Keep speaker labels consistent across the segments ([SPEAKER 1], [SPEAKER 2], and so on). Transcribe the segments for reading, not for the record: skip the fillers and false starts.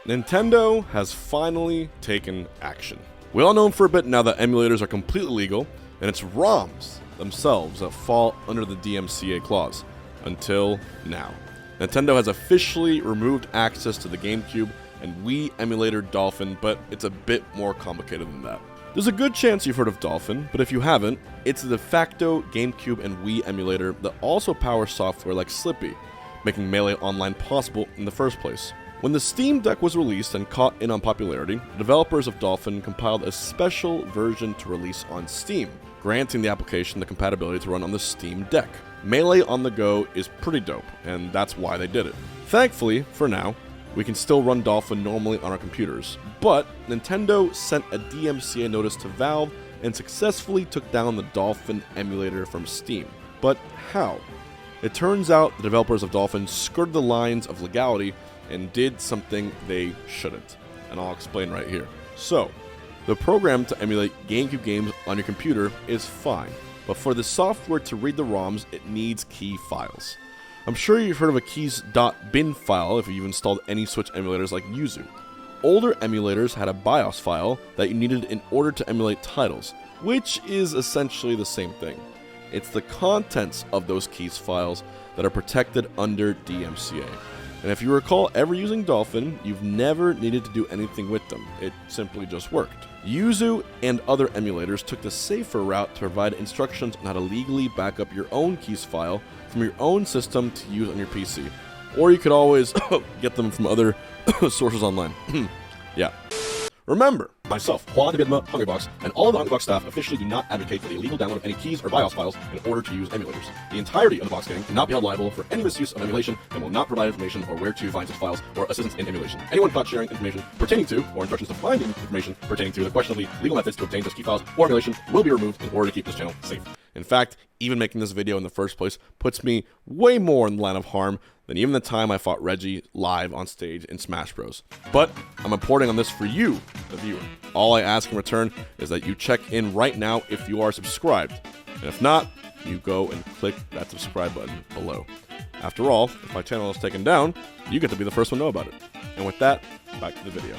[SPEAKER 1] Nintendo has finally taken action. We all know for a bit now that emulators are completely legal, and it's ROMs themselves that fall under the DMCA clause. Until now. Nintendo has officially removed access to the GameCube and Wii emulator Dolphin, but it's a bit more complicated than that. There's a good chance you've heard of Dolphin, but if you haven't, it's the de facto GameCube and Wii emulator that also powers software like Slippy, making Melee Online possible in the first place. When the Steam Deck was released and caught in on popularity, the developers of Dolphin compiled a special version to release on Steam, granting the application the compatibility to run on the Steam Deck. Melee on the go is pretty dope, and that's why they did it. Thankfully, for now, we can still run Dolphin normally on our computers, but Nintendo sent a DMCA notice to Valve and successfully took down the Dolphin emulator from Steam. But how? It turns out the developers of Dolphin skirted the lines of legality and did something they shouldn't, and I'll explain right here. So, the program to emulate GameCube games on your computer is fine, but for the software to read the ROMs, it needs key files. I'm sure you've heard of a keys.bin file if you've installed any Switch emulators like Yuzu. Older emulators had a BIOS file that you needed in order to emulate titles, which is essentially the same thing. It's the contents of those keys files that are protected under DMCA. And if you recall ever using Dolphin, you've never needed to do anything with them. It simply just worked. Yuzu and other emulators took the safer route to provide instructions on how to legally back up your own keys file from your own system to use on your PC. Or you could always get them from other sources online. Yeah. Remember, myself, Juan the Hungrybox, and all of the Hungrybox staff officially do not advocate for the illegal download of any keys or BIOS files in order to use emulators. The entirety of the Box Gang cannot be held liable for any misuse of emulation and will not provide information or where to find such files or assistance in emulation. Anyone caught sharing information pertaining to or instructions to find information pertaining to the questionably legal methods to obtain such key files or emulation will be removed in order to keep this channel safe. In fact, even making this video in the first place puts me way more in the line of harm than even the time I fought Reggie live on stage in Smash Bros. But I'm reporting on this for you, the viewer. All I ask in return is that you check in right now if you are subscribed. And if not, you go and click that subscribe button below. After all, if my channel is taken down, you get to be the first one to know about it. And with that, back to the video.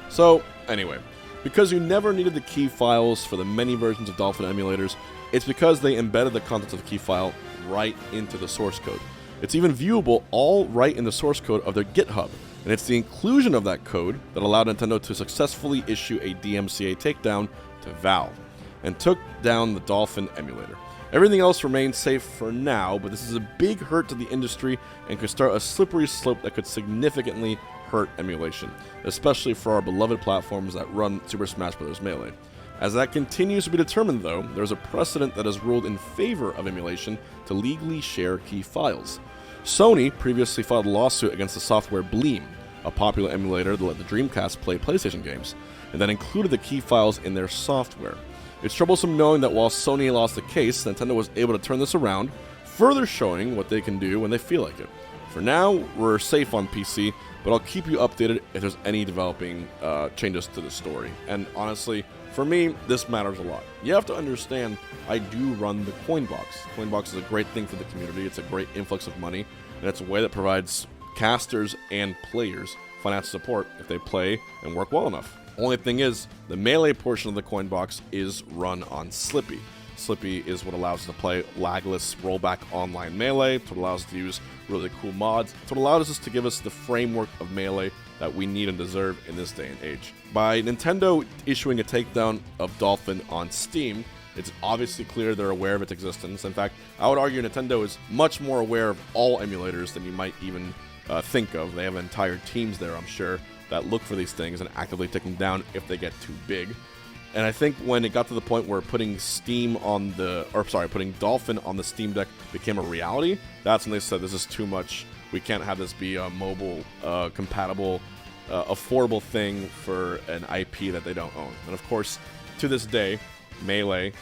[SPEAKER 1] So, anyway, because you never needed the key files for the many versions of Dolphin emulators, it's because they embedded the contents of the key file right into the source code. It's even viewable all right in the source code of their GitHub, and it's the inclusion of that code that allowed Nintendo to successfully issue a DMCA takedown to Valve, and took down the Dolphin emulator. Everything else remains safe for now, but this is a big hurt to the industry and could start a slippery slope that could significantly hurt emulation, especially for our beloved platforms that run Super Smash Bros. Melee. As that continues to be determined though, there's a precedent that has ruled in favor of emulation to legally share key files. Sony previously filed a lawsuit against the software Bleem, a popular emulator that let the Dreamcast play PlayStation games, and that included the key files in their software. It's troublesome knowing that while Sony lost the case, Nintendo was able to turn this around, further showing what they can do when they feel like it. For now, we're safe on PC, but I'll keep you updated if there's any developing changes to the story. And honestly, for me, this matters a lot. You have to understand, I do run the Coinbox. Coinbox is a great thing for the community. It's a great influx of money, and it's a way that provides casters and players financial support if they play and work well enough. Only thing is, the Melee portion of the Coinbox is run on Slippy. Slippy is what allows us to play lagless rollback online Melee. It's what allows us to use really cool mods. It's what allows us to give us the framework of Melee that we need and deserve in this day and age. By Nintendo issuing a takedown of Dolphin on Steam, it's obviously clear they're aware of its existence. In fact, I would argue Nintendo is much more aware of all emulators than you might even think of. They have entire teams there, I'm sure, that look for these things and actively take them down if they get too big. And I think when it got to the point where putting Dolphin on the Steam Deck became a reality, that's when they said this is too much. We can't have this be a mobile compatible, affordable thing for an IP that they don't own. And of course, to this day, Melee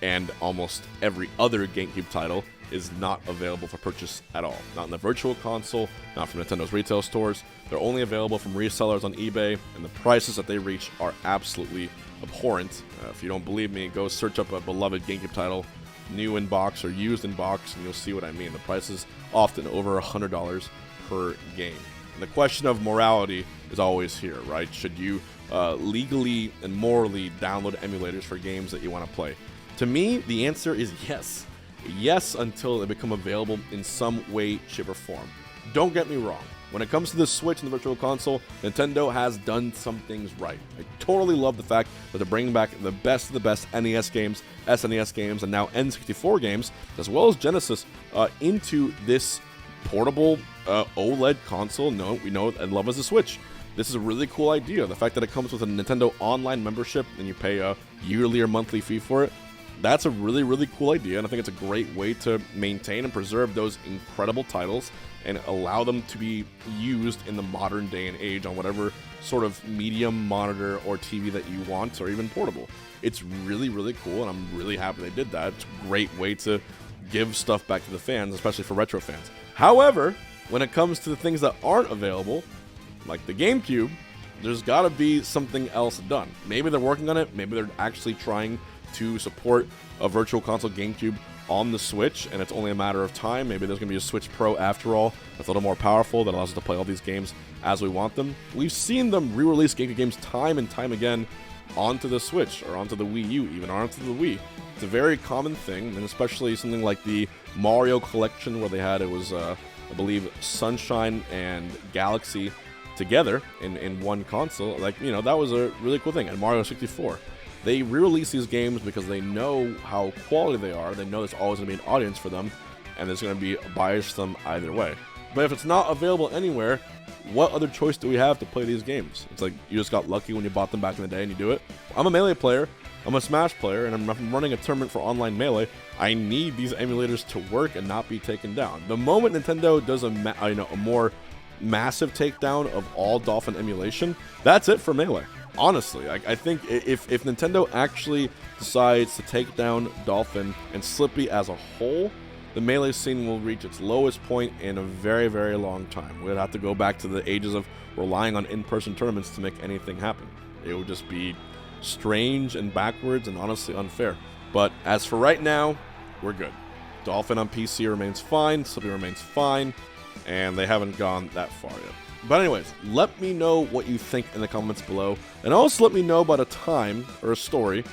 [SPEAKER 1] and almost every other GameCube title is not available for purchase at all. Not in the Virtual Console, not from Nintendo's retail stores. They're only available from resellers on eBay, and the prices that they reach are absolutely abhorrent. If you don't believe me, go search up a beloved GameCube title, new in box or used in box, and you'll see what I mean. The price is often over $100 per game. And the question of morality is always here, right? Should you legally and morally download emulators for games that you want to play? To me, the answer is yes. Yes, until they become available in some way, shape, or form. Don't get me wrong. When it comes to the Switch and the Virtual Console, Nintendo has done some things right. I totally love the fact that they're bringing back the best of the best NES games, SNES games, and now N64 games, as well as Genesis, into this portable OLED console we know and love as a Switch. This is a really cool idea. The fact that it comes with a Nintendo Online membership and you pay a yearly or monthly fee for it, that's a really, really cool idea, and I think it's a great way to maintain and preserve those incredible titles and allow them to be used in the modern day and age on whatever sort of medium, monitor, or TV that you want, or even portable. It's really, really cool, and I'm really happy they did that. It's a great way to give stuff back to the fans, especially for retro fans. However, when it comes to the things that aren't available, like the GameCube, there's got to be something else done. Maybe they're working on it. Maybe they're actually trying to support a Virtual Console GameCube on the Switch, and it's only a matter of time. Maybe there's going to be a Switch Pro after all that's a little more powerful, that allows us to play all these games as we want them. We've seen them re-release GameCube games time and time again onto the Switch, or onto the Wii U even, or onto the Wii. It's a very common thing, and especially something like the Mario Collection, where they had, it was, I believe, Sunshine and Galaxy together in one console. Like, you know, that was a really cool thing. And Mario 64. They re-release these games because they know how quality they are. They know there's always going to be an audience for them, and there's going to be buyers for them either way. But if it's not available anywhere, what other choice do we have to play these games? It's like you just got lucky when you bought them back in the day and you do it. I'm a Melee player, I'm a Smash player, and I'm running a tournament for online Melee. I need these emulators to work and not be taken down. The moment Nintendo does a more massive takedown of all Dolphin emulation, that's it for Melee. Honestly, I think if Nintendo actually decides to take down Dolphin and Slippy as a whole, the Melee scene will reach its lowest point in a very, very long time. We'd have to go back to the ages of relying on in-person tournaments to make anything happen. It would just be strange and backwards and honestly unfair. But as for right now, we're good. Dolphin on PC remains fine, Slippy remains fine, and they haven't gone that far yet. But anyways, let me know what you think in the comments below, and also let me know about a time or a story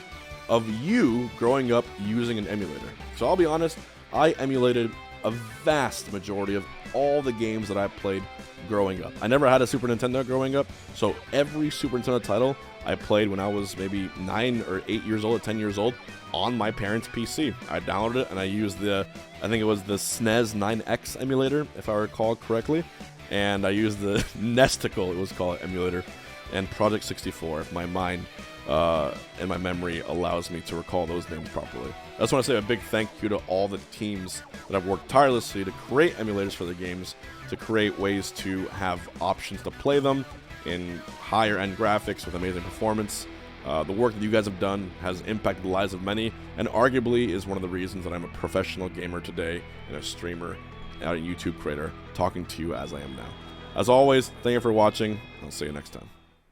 [SPEAKER 1] of you growing up using an emulator. So I'll be honest, I emulated a vast majority of all the games that I played growing up. I never had a Super Nintendo growing up, so every Super Nintendo title I played when I was maybe 9 or 8 years old, or 10 years old, on my parents' PC. I downloaded it and I used I think it was the SNES 9X emulator, if I recall correctly. And I used the Nesticle, it was called, emulator, and Project 64, if my mind and my memory allows me to recall those names properly. I just want to say a big thank you to all the teams that have worked tirelessly to create emulators for the games, to create ways to have options to play them in higher end graphics with amazing performance. The work that you guys have done has impacted the lives of many, and arguably is one of the reasons that I'm a professional gamer today and a streamer and a YouTube creator talking to you as I am now. As always, thank you for watching. I'll see you next time.